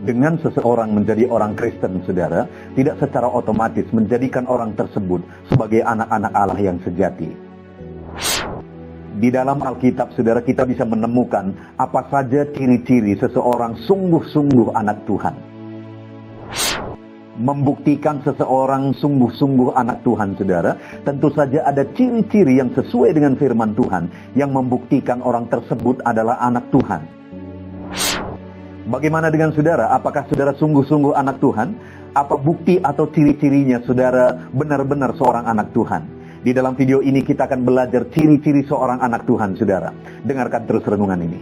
Dengan seseorang menjadi orang Kristen, saudara, tidak secara otomatis menjadikan orang tersebut sebagai anak-anak Allah yang sejati. Di dalam Alkitab, saudara, kita bisa menemukan apa saja ciri-ciri seseorang sungguh-sungguh anak Tuhan. Membuktikan seseorang sungguh-sungguh anak Tuhan, saudara, tentu saja ada ciri-ciri yang sesuai dengan firman Tuhan yang membuktikan orang tersebut adalah anak Tuhan. Bagaimana dengan saudara? Apakah saudara sungguh-sungguh anak Tuhan? Apa bukti atau ciri-cirinya saudara benar-benar seorang anak Tuhan? Di dalam video ini kita akan belajar ciri-ciri seorang anak Tuhan, saudara. Dengarkan terus renungan ini.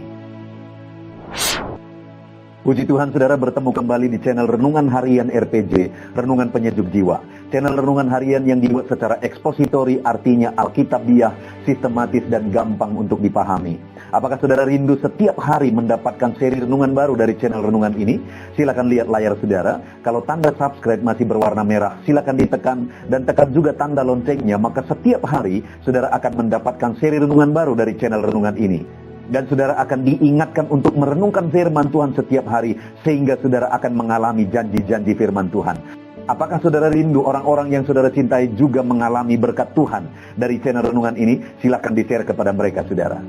Puji Tuhan, saudara, bertemu kembali di channel Renungan Harian RPG, Renungan Penyejuk Jiwa. Channel Renungan Harian yang dibuat secara ekspositori, artinya alkitabiah, sistematis, dan gampang untuk dipahami. Apakah saudara rindu setiap hari mendapatkan seri renungan baru dari channel renungan ini? Silakan lihat layar saudara. Kalau tanda subscribe masih berwarna merah, silakan ditekan dan tekan juga tanda loncengnya, maka setiap hari saudara akan mendapatkan seri renungan baru dari channel renungan ini. Dan saudara akan diingatkan untuk merenungkan firman Tuhan setiap hari, sehingga saudara akan mengalami janji-janji firman Tuhan. Apakah saudara rindu orang-orang yang saudara cintai juga mengalami berkat Tuhan dari channel renungan ini? Silakan di-share kepada mereka, saudara.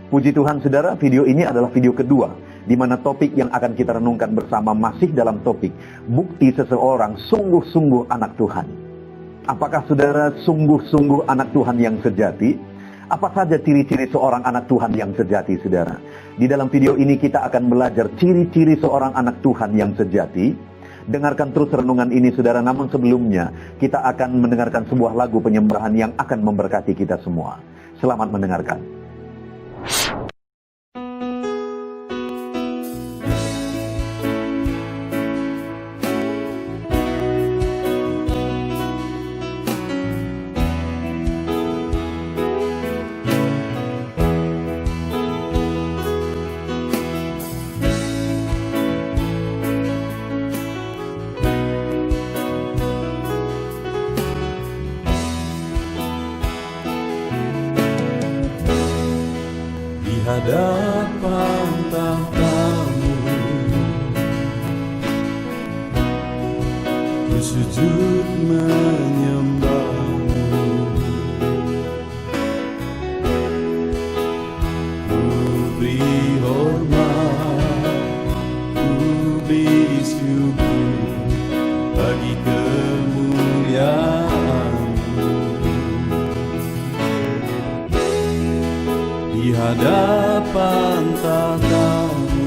Puji Tuhan, saudara, video ini adalah video kedua, di mana topik yang akan kita renungkan bersama masih dalam topik bukti seseorang sungguh-sungguh anak Tuhan. Apakah saudara sungguh-sungguh anak Tuhan yang sejati? Apa saja ciri-ciri seorang anak Tuhan yang sejati, saudara? Di dalam video ini kita akan belajar ciri-ciri seorang anak Tuhan yang sejati. Dengarkan terus renungan ini, saudara. Namun sebelumnya, kita akan mendengarkan sebuah lagu penyembahan yang akan memberkati kita semua. Selamat mendengarkan. Hadapan tahtamu, ku sujud menyembahmu, ku beri hormat, ku beri syukur bagi kemuliaan-Mu. Di hadapan tahtamu,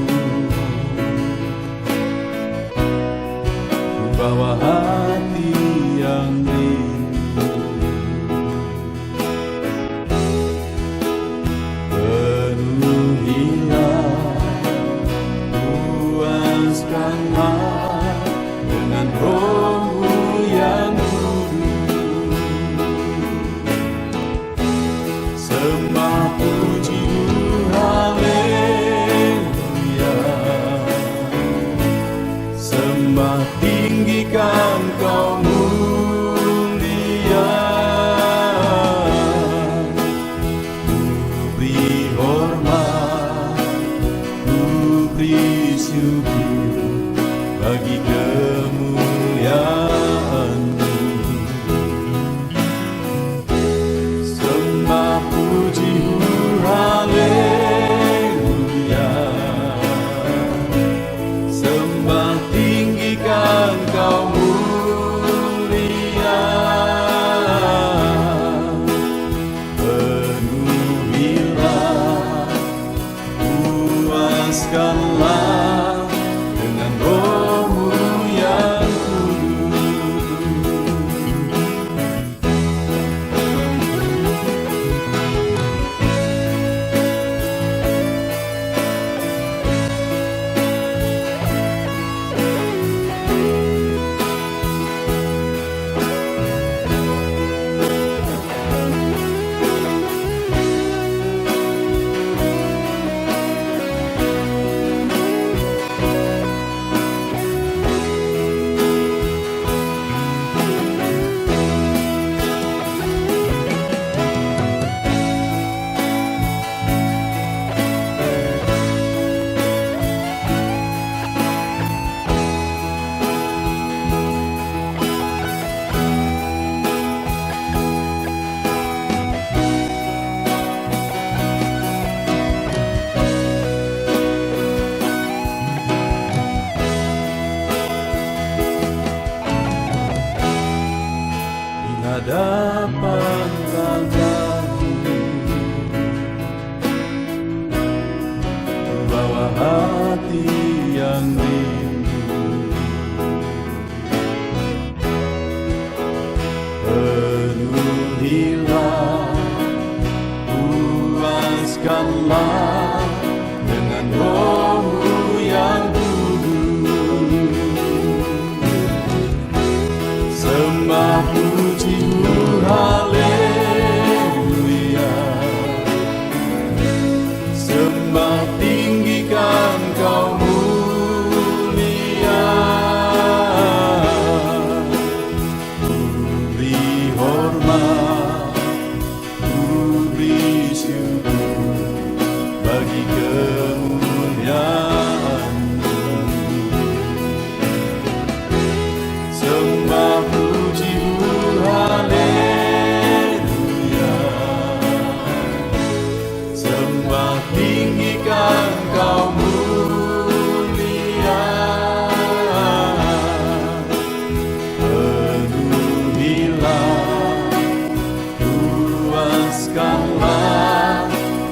ku bawa hati yang rindu, penuhilah, puaskanlah dengan Roh-Mu yang kudus. Sembah puji haleluya, sembah tinggikan Kau mulia, ku beri hormat, ku beri syukur bagi kemuliaan-Mu. Sembah puji haleluya, sembah tinggikan Kau mulia, penuhilah, puaskanlah dengan Roh-Mu yang puaskanlah dengan Roh-Mu yang kudus. Sembah puji-Mu, haleluya. Sembah tinggikan Kau mulia. Ku beri hormat, ku beri syukur bagi kemuliaan-Mu. Sembah puji-Mu, haleluya. Sembah tinggikan Kau mulia. Penuhilah, puaskanlah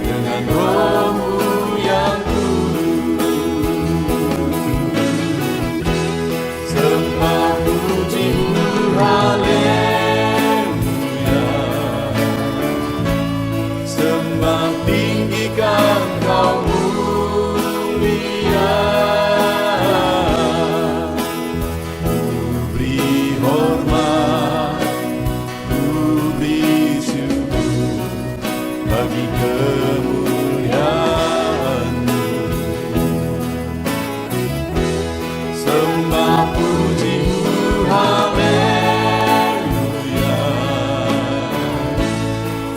dengan Roh-Mu yang kudus. Sembah puji-Mu, haleluya. Sembah tinggikan Kau mulia. Ku beri hormat, ku beri syukur bagi kemuliaan-Mu. Sembah puji-Mu, haleluya.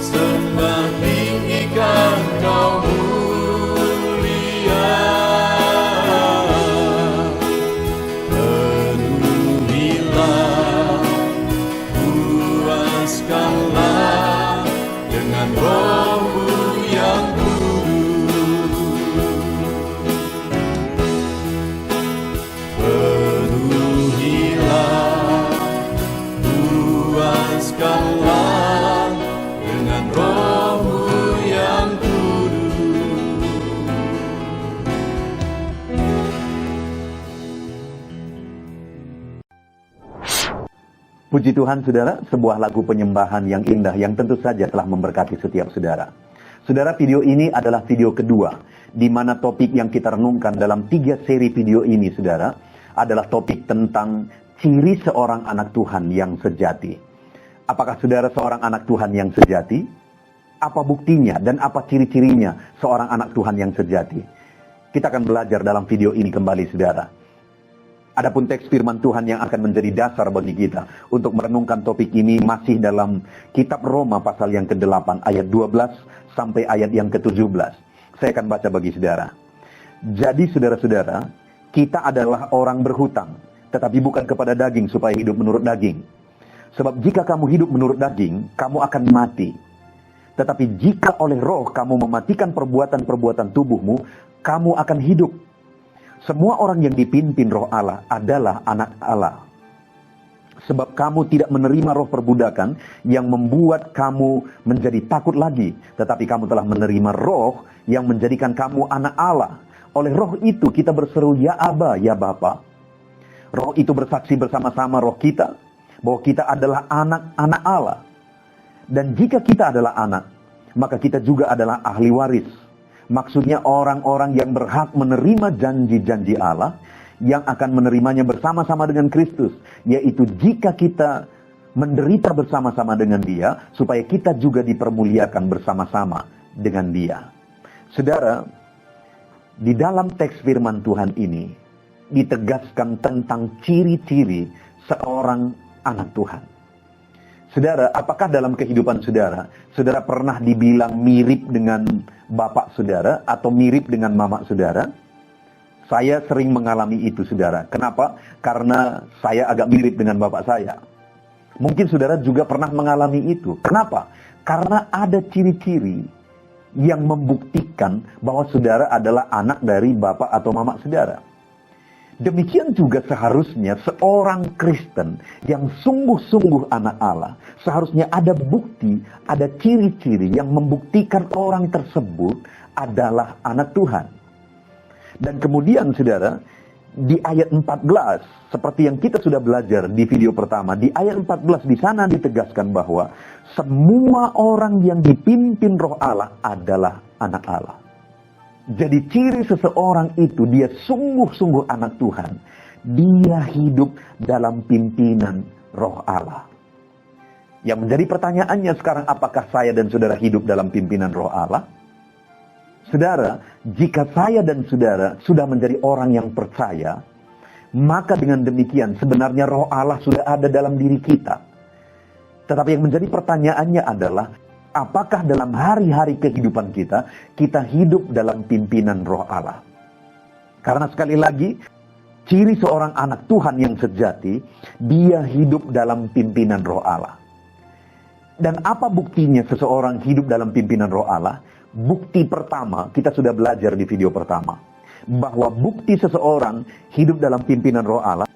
Sembah tinggikan Kau mulia. Penuhilah, puaskanlah dengan Roh-Mu yang kudus. Penuhilah, puaskanlah dengan Roh-Mu yang kudus. Puji Tuhan saudara, sebuah lagu penyembahan yang indah yang tentu saja telah memberkati setiap saudara. Saudara, video ini adalah video kedua, di mana topik yang kita renungkan dalam 3 seri video ini saudara, adalah topik tentang ciri seorang anak Tuhan yang sejati. Apakah saudara seorang anak Tuhan yang sejati? Apa buktinya dan apa ciri-cirinya seorang anak Tuhan yang sejati? Kita akan belajar dalam video ini kembali saudara. Adapun teks firman Tuhan yang akan menjadi dasar bagi kita untuk merenungkan topik ini masih dalam kitab Roma pasal yang ke-8 ayat 12 sampai ayat yang ke-17. Saya akan baca bagi saudara. Jadi saudara-saudara, kita adalah orang berhutang, tetapi bukan kepada daging supaya hidup menurut daging. Sebab jika kamu hidup menurut daging, kamu akan mati. Tetapi jika oleh Roh kamu mematikan perbuatan-perbuatan tubuhmu, kamu akan hidup. Semua orang yang dipimpin Roh Allah adalah anak Allah. Sebab kamu tidak menerima roh perbudakan yang membuat kamu menjadi takut lagi. Tetapi kamu telah menerima roh yang menjadikan kamu anak Allah. Oleh roh itu kita berseru, ya Aba, ya Bapa. Roh itu bersaksi bersama-sama roh kita bahwa kita adalah anak-anak Allah. Dan jika kita adalah anak, maka kita juga adalah ahli waris. Maksudnya orang-orang yang berhak menerima janji-janji Allah, yang akan menerimanya bersama-sama dengan Kristus. Yaitu jika kita menderita bersama-sama dengan Dia, supaya kita juga dipermuliakan bersama-sama dengan Dia. Saudara, di dalam teks firman Tuhan ini, ditegaskan tentang ciri-ciri seorang anak Tuhan. Saudara, apakah dalam kehidupan saudara, saudara pernah dibilang mirip dengan bapak saudara atau mirip dengan mama saudara? Saya sering mengalami itu saudara. Kenapa? Karena saya agak mirip dengan bapak saya. Mungkin saudara juga pernah mengalami itu. Kenapa? Karena ada ciri-ciri yang membuktikan bahwa saudara adalah anak dari bapak atau mama saudara. Demikian juga seharusnya seorang Kristen yang sungguh-sungguh anak Allah, seharusnya ada bukti, ada ciri-ciri yang membuktikan orang tersebut adalah anak Tuhan. Dan kemudian saudara, di ayat 14, seperti yang kita sudah belajar di video pertama, di ayat 14 di sana ditegaskan bahwa semua orang yang dipimpin Roh Allah adalah anak Allah. Jadi ciri seseorang itu dia sungguh-sungguh anak Tuhan. Dia hidup dalam pimpinan Roh Allah. Yang menjadi pertanyaannya sekarang, apakah saya dan saudara hidup dalam pimpinan Roh Allah? Saudara, jika saya dan saudara sudah menjadi orang yang percaya, maka dengan demikian sebenarnya Roh Allah sudah ada dalam diri kita. Tetapi yang menjadi pertanyaannya adalah, apakah dalam hari-hari kehidupan kita, kita hidup dalam pimpinan Roh Allah? Karena sekali lagi, ciri seorang anak Tuhan yang sejati, dia hidup dalam pimpinan Roh Allah. Dan apa buktinya seseorang hidup dalam pimpinan Roh Allah? Bukti pertama, kita sudah belajar di video pertama, bahwa bukti seseorang hidup dalam pimpinan Roh Allah,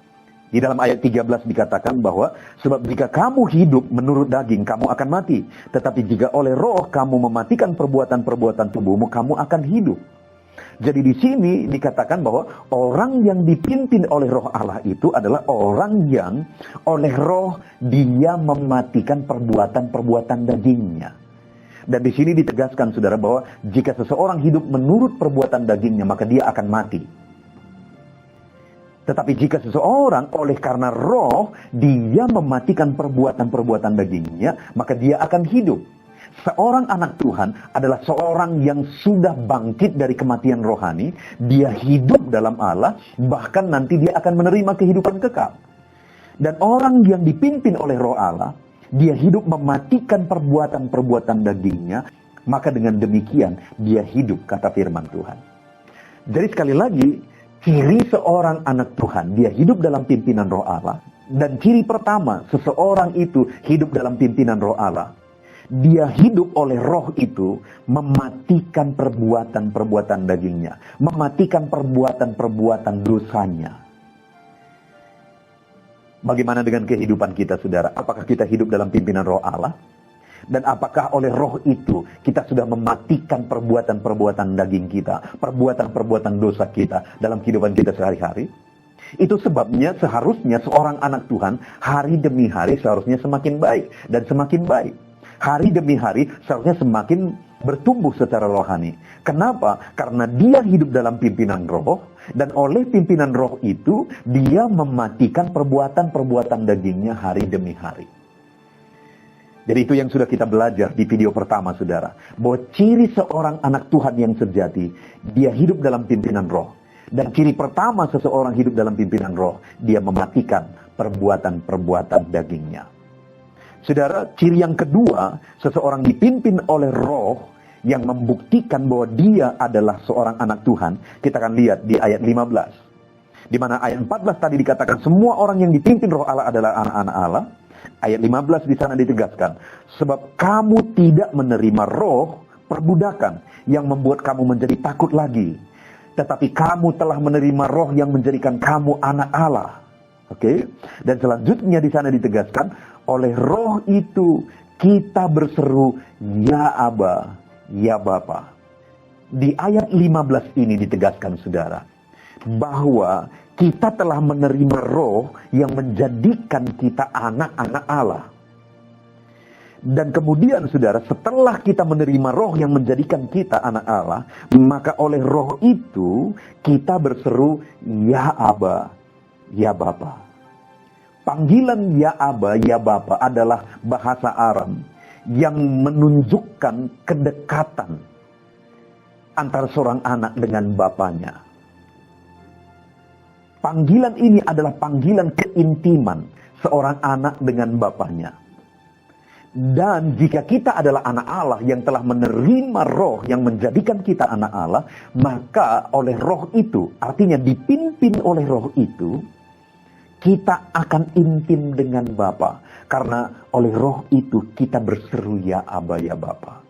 di dalam ayat 13 dikatakan bahwa, sebab jika kamu hidup menurut daging, kamu akan mati. Tetapi jika oleh Roh kamu mematikan perbuatan-perbuatan tubuhmu, kamu akan hidup. Jadi di sini dikatakan bahwa orang yang dipimpin oleh Roh Allah itu adalah orang yang oleh Roh dia mematikan perbuatan-perbuatan dagingnya. Dan di sini ditegaskan saudara bahwa jika seseorang hidup menurut perbuatan dagingnya, maka dia akan mati. Tetapi jika seseorang oleh karena Roh dia mematikan perbuatan-perbuatan dagingnya, maka dia akan hidup. Seorang anak Tuhan adalah seorang yang sudah bangkit dari kematian rohani. Dia hidup dalam Allah, bahkan nanti dia akan menerima kehidupan kekal. Dan orang yang dipimpin oleh Roh Allah, dia hidup mematikan perbuatan-perbuatan dagingnya, maka dengan demikian dia hidup, kata firman Tuhan. Jadi sekali lagi, ciri seorang anak Tuhan, dia hidup dalam pimpinan Roh Allah. Dan ciri pertama, seseorang itu hidup dalam pimpinan Roh Allah. Dia hidup oleh Roh itu mematikan perbuatan-perbuatan dagingnya, mematikan perbuatan-perbuatan dosanya. Bagaimana dengan kehidupan kita, saudara? Apakah kita hidup dalam pimpinan Roh Allah? Dan apakah oleh Roh itu kita sudah mematikan perbuatan-perbuatan daging kita, perbuatan-perbuatan dosa kita dalam kehidupan kita sehari-hari? Itu sebabnya seharusnya seorang anak Tuhan hari demi hari seharusnya semakin baik dan semakin baik. Hari demi hari seharusnya semakin bertumbuh secara rohani. Kenapa? Karena dia hidup dalam pimpinan Roh, dan oleh pimpinan Roh itu dia mematikan perbuatan-perbuatan dagingnya hari demi hari. Jadi itu yang sudah kita belajar di video pertama, saudara. Bahwa ciri seorang anak Tuhan yang sejati, dia hidup dalam pimpinan Roh. Dan ciri pertama seseorang hidup dalam pimpinan Roh, dia mematikan perbuatan-perbuatan dagingnya. Saudara, ciri yang kedua, seseorang dipimpin oleh Roh yang membuktikan bahwa dia adalah seorang anak Tuhan. Kita akan lihat di ayat 15. Di mana ayat 14 tadi dikatakan semua orang yang dipimpin Roh Allah adalah anak-anak Allah. Ayat 15 di sana ditegaskan, sebab kamu tidak menerima roh perbudakan yang membuat kamu menjadi takut lagi. Tetapi kamu telah menerima roh yang menjadikan kamu anak Allah. Oke? Dan selanjutnya di sana ditegaskan, oleh Roh itu kita berseru, ya Aba, ya Bapa. Di ayat 15 ini ditegaskan, saudara, bahwa kita telah menerima Roh yang menjadikan kita anak-anak Allah. Dan kemudian, saudara, setelah kita menerima Roh yang menjadikan kita anak Allah, maka oleh Roh itu kita berseru, ya Aba, ya Bapa. Panggilan ya Aba, ya Bapa adalah bahasa Aram yang menunjukkan kedekatan antara seorang anak dengan bapanya. Panggilan ini adalah panggilan keintiman seorang anak dengan bapanya. Dan jika kita adalah anak Allah yang telah menerima Roh yang menjadikan kita anak Allah, maka oleh Roh itu, artinya dipimpin oleh Roh itu, kita akan intim dengan Bapa. Karena oleh Roh itu kita berseru ya Aba, ya Bapa.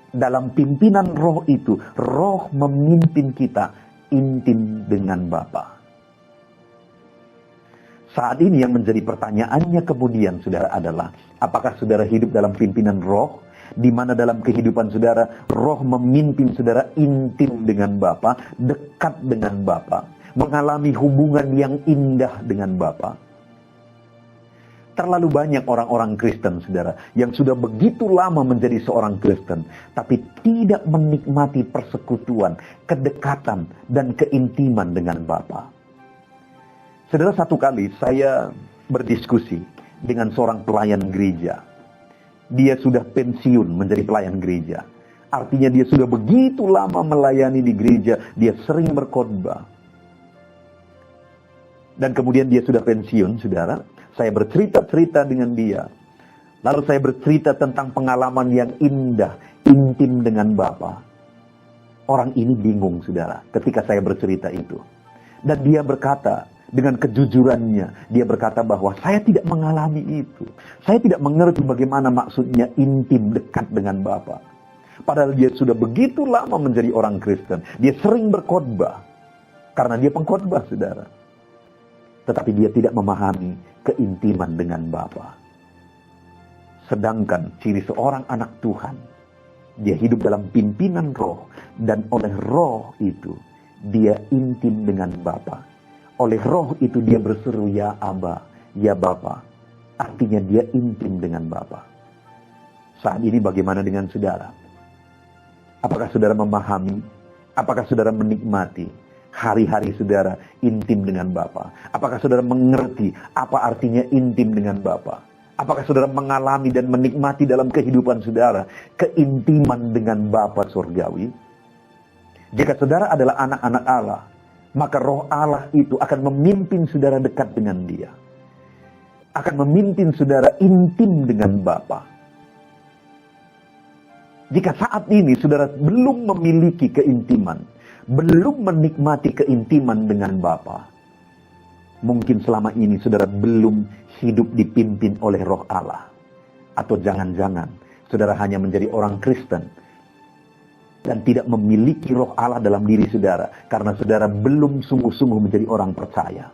Dalam pimpinan Roh itu, Roh memimpin kita intim dengan Bapa. Saat ini yang menjadi pertanyaannya kemudian, saudara, adalah apakah saudara hidup dalam pimpinan Roh, di mana dalam kehidupan saudara, Roh memimpin saudara intim dengan Bapa, dekat dengan Bapa, mengalami hubungan yang indah dengan Bapa. Terlalu banyak orang-orang Kristen, saudara, yang sudah begitu lama menjadi seorang Kristen, tapi tidak menikmati persekutuan, kedekatan, dan keintiman dengan Bapa. Saudara, satu kali saya berdiskusi dengan seorang pelayan gereja. Dia sudah pensiun menjadi pelayan gereja. Artinya dia sudah begitu lama melayani di gereja, dia sering berkhotbah. Dan kemudian dia sudah pensiun, saudara. Saya bercerita-cerita dengan dia. Lalu saya bercerita tentang pengalaman yang indah, intim dengan Bapa. Orang ini bingung, saudara, ketika saya bercerita itu. Dan dia berkata, dengan kejujurannya, dia berkata bahwa saya tidak mengalami itu. Saya tidak mengerti bagaimana maksudnya intim, dekat dengan Bapa. Padahal dia sudah begitu lama menjadi orang Kristen. Dia sering berkhotbah. Karena dia pengkhotbah, saudara. Tetapi dia tidak memahami keintiman dengan Bapa. Sedangkan ciri seorang anak Tuhan, dia hidup dalam pimpinan Roh, dan oleh Roh itu dia intim dengan Bapa. Oleh Roh itu dia berseru, ya Aba, ya Bapa. Artinya dia intim dengan Bapa. Saat ini bagaimana dengan saudara? Apakah saudara memahami? Apakah saudara menikmati hari-hari saudara intim dengan Bapa? Apakah saudara mengerti apa artinya intim dengan Bapa? Apakah saudara mengalami dan menikmati dalam kehidupan saudara keintiman dengan Bapa surgawi? Jika saudara adalah anak-anak Allah, maka Roh Allah itu akan memimpin saudara dekat dengan Dia. Akan memimpin saudara intim dengan Bapa. Jika saat ini saudara belum memiliki keintiman, belum menikmati keintiman dengan Bapa, mungkin selama ini saudara belum hidup dipimpin oleh Roh Allah. Atau jangan-jangan saudara hanya menjadi orang Kristen dan tidak memiliki Roh Allah dalam diri saudara, karena saudara belum sungguh-sungguh menjadi orang percaya.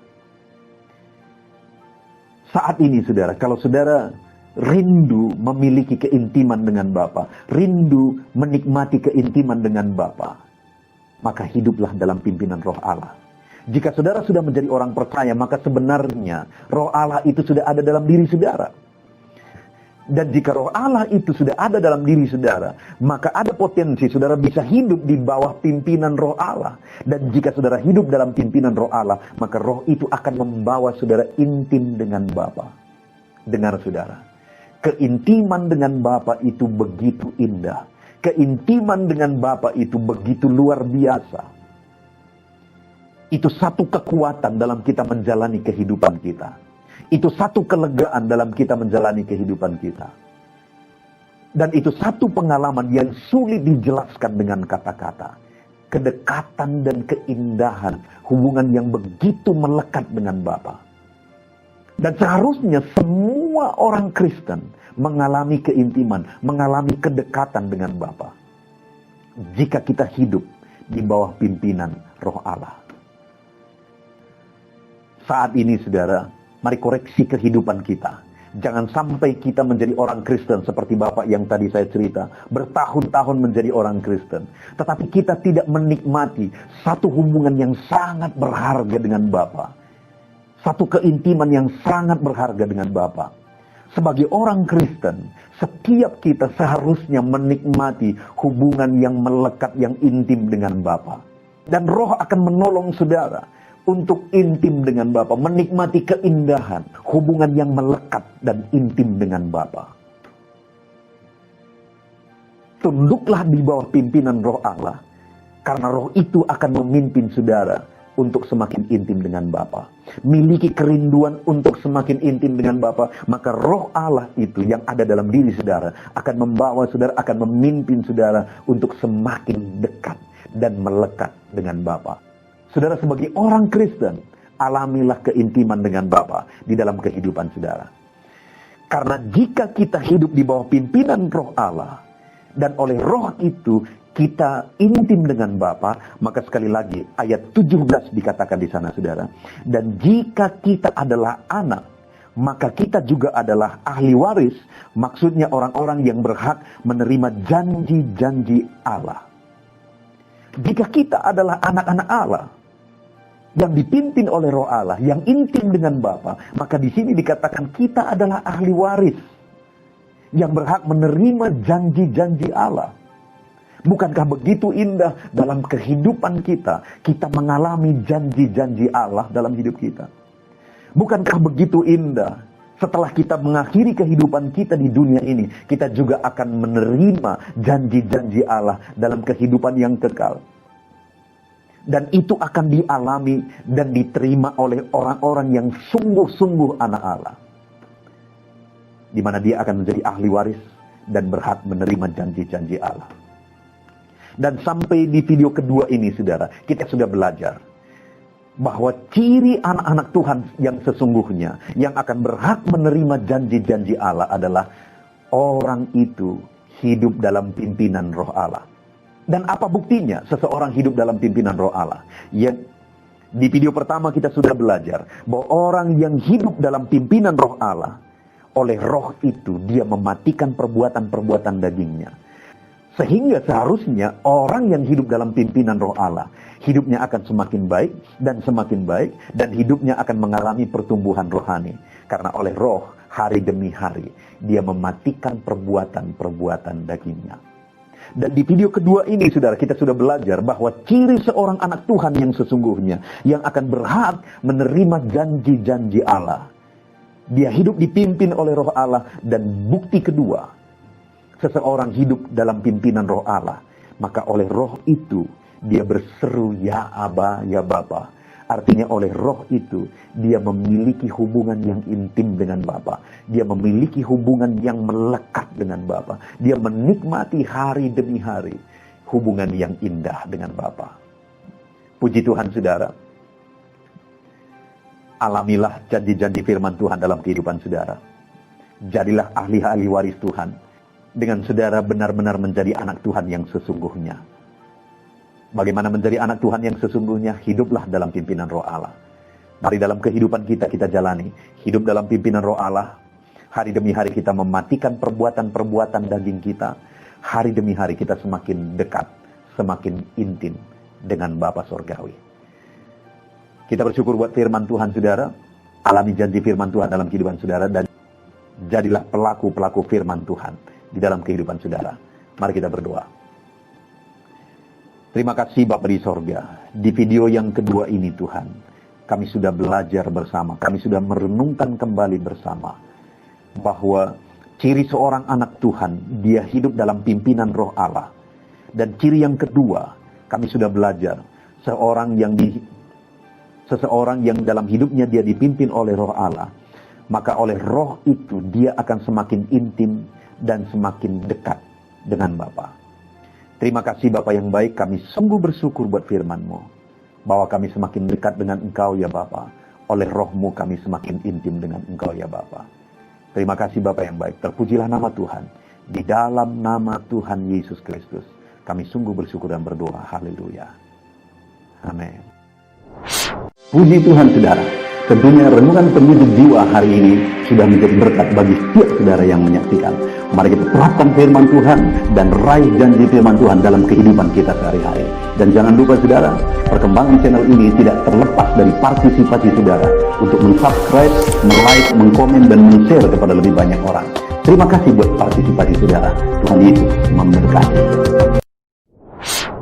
Saat ini saudara, kalau saudara rindu memiliki keintiman dengan Bapa, rindu menikmati keintiman dengan Bapa, maka hiduplah dalam pimpinan Roh Allah. Jika saudara sudah menjadi orang percaya, maka sebenarnya Roh Allah itu sudah ada dalam diri saudara. Dan jika Roh Allah itu sudah ada dalam diri saudara, maka ada potensi saudara bisa hidup di bawah pimpinan Roh Allah. Dan jika saudara hidup dalam pimpinan Roh Allah, maka Roh itu akan membawa saudara intim dengan Bapa. Dengar saudara, keintiman dengan Bapa itu begitu indah. Keintiman dengan Bapa itu begitu luar biasa. Itu satu kekuatan dalam kita menjalani kehidupan kita. Itu satu kelegaan dalam kita menjalani kehidupan kita. Dan itu satu pengalaman yang sulit dijelaskan dengan kata-kata. Kedekatan dan keindahan, hubungan yang begitu melekat dengan Bapa. Dan seharusnya semua orang Kristen mengalami keintiman, mengalami kedekatan dengan Bapa. Jika kita hidup di bawah pimpinan Roh Allah. Saat ini saudara, mari koreksi kehidupan kita. Jangan sampai kita menjadi orang Kristen seperti Bapak yang tadi saya cerita. Bertahun-tahun menjadi orang Kristen. Tetapi kita tidak menikmati satu hubungan yang sangat berharga dengan Bapa. Satu keintiman yang sangat berharga dengan Bapa. Sebagai orang Kristen, setiap kita seharusnya menikmati hubungan yang melekat, yang intim dengan Bapa. Dan Roh akan menolong saudara untuk intim dengan Bapa, menikmati keindahan, hubungan yang melekat dan intim dengan Bapa. Tunduklah di bawah pimpinan Roh Allah, karena Roh itu akan memimpin saudara untuk semakin intim dengan Bapa. Miliki kerinduan untuk semakin intim dengan Bapa, maka Roh Allah itu yang ada dalam diri saudara akan membawa saudara, akan memimpin saudara untuk semakin dekat dan melekat dengan Bapa. Saudara sebagai orang Kristen, alamilah keintiman dengan Bapa di dalam kehidupan saudara. Karena jika kita hidup di bawah pimpinan Roh Allah, dan oleh Roh itu kita intim dengan Bapa, maka sekali lagi ayat 17 dikatakan di sana saudara. Dan jika kita adalah anak, maka kita juga adalah ahli waris, maksudnya orang-orang yang berhak menerima janji-janji Allah. Jika kita adalah anak-anak Allah, yang dipimpin oleh Roh Allah, yang intim dengan Bapa, maka di sini dikatakan kita adalah ahli waris yang berhak menerima janji-janji Allah. Bukankah begitu indah dalam kehidupan kita, kita mengalami janji-janji Allah dalam hidup kita? Bukankah begitu indah setelah kita mengakhiri kehidupan kita di dunia ini, kita juga akan menerima janji-janji Allah dalam kehidupan yang kekal. Dan itu akan dialami dan diterima oleh orang-orang yang sungguh-sungguh anak Allah. Di mana dia akan menjadi ahli waris dan berhak menerima janji-janji Allah. Dan sampai di video kedua ini, saudara, kita sudah belajar bahwa ciri anak-anak Tuhan yang sesungguhnya, yang akan berhak menerima janji-janji Allah adalah orang itu hidup dalam pimpinan Roh Allah. Dan apa buktinya seseorang hidup dalam pimpinan Roh Allah? Ya, di video pertama kita sudah belajar bahwa orang yang hidup dalam pimpinan Roh Allah, oleh Roh itu dia mematikan perbuatan-perbuatan dagingnya. Sehingga seharusnya orang yang hidup dalam pimpinan Roh Allah, hidupnya akan semakin baik, dan hidupnya akan mengalami pertumbuhan rohani. Karena oleh Roh, hari demi hari, dia mematikan perbuatan-perbuatan dagingnya. Dan di video kedua ini, saudara, kita sudah belajar bahwa ciri seorang anak Tuhan yang sesungguhnya, yang akan berhak menerima janji-janji Allah, dia hidup dipimpin oleh Roh Allah. Dan bukti kedua, seseorang hidup dalam pimpinan Roh Allah, maka oleh Roh itu dia berseru, ya Aba, ya Bapa. Artinya oleh Roh itu dia memiliki hubungan yang intim dengan Bapa. Dia memiliki hubungan yang melekat dengan Bapa. Dia menikmati hari demi hari hubungan yang indah dengan Bapa. Puji Tuhan, saudara. Alamilah janji-janji firman Tuhan dalam kehidupan saudara. Jadilah ahli-ahli waris Tuhan. Dengan saudara benar-benar menjadi anak Tuhan yang sesungguhnya. Bagaimana menjadi anak Tuhan yang sesungguhnya? Hiduplah dalam pimpinan Roh Allah. Mari dalam kehidupan kita jalani. Hidup dalam pimpinan Roh Allah. Hari demi hari kita mematikan perbuatan-perbuatan daging kita. Hari demi hari kita semakin dekat, semakin intim dengan Bapa Sorgawi. Kita bersyukur buat firman Tuhan, saudara. Alami janji firman Tuhan dalam kehidupan saudara. Dan jadilah pelaku-pelaku firman Tuhan di dalam kehidupan saudara. Mari kita berdoa. Terima kasih Bapa di sorga. Di video yang kedua ini Tuhan, kami sudah belajar bersama. Kami sudah merenungkan kembali bersama. Bahwa ciri seorang anak Tuhan, dia hidup dalam pimpinan Roh Allah. Dan ciri yang kedua, kami sudah belajar. Seseorang yang dalam hidupnya dia dipimpin oleh Roh Allah. Maka oleh Roh itu dia akan semakin intim dan semakin dekat dengan Bapa. Terima kasih Bapa yang baik, kami sungguh bersyukur buat firman-Mu. Bahwa kami semakin dekat dengan Engkau ya Bapa. Oleh Roh-Mu kami semakin intim dengan Engkau ya Bapa. Terima kasih Bapa yang baik, terpujilah nama Tuhan. Di dalam nama Tuhan Yesus Kristus, kami sungguh bersyukur dan berdoa. Haleluya. Amin. Puji Tuhan saudara. Tentunya renungan penyejuk jiwa hari ini sudah menjadi berkat bagi setiap saudara yang menyaksikan. Mari kita terapkan firman Tuhan dan raih janji firman Tuhan dalam kehidupan kita sehari-hari. Dan jangan lupa saudara, perkembangan channel ini tidak terlepas dari partisipasi saudara untuk mensubscribe, like, mengkomen, dan men-share kepada lebih banyak orang. Terima kasih buat partisipasi saudara. Tuhan Yesus memberkati.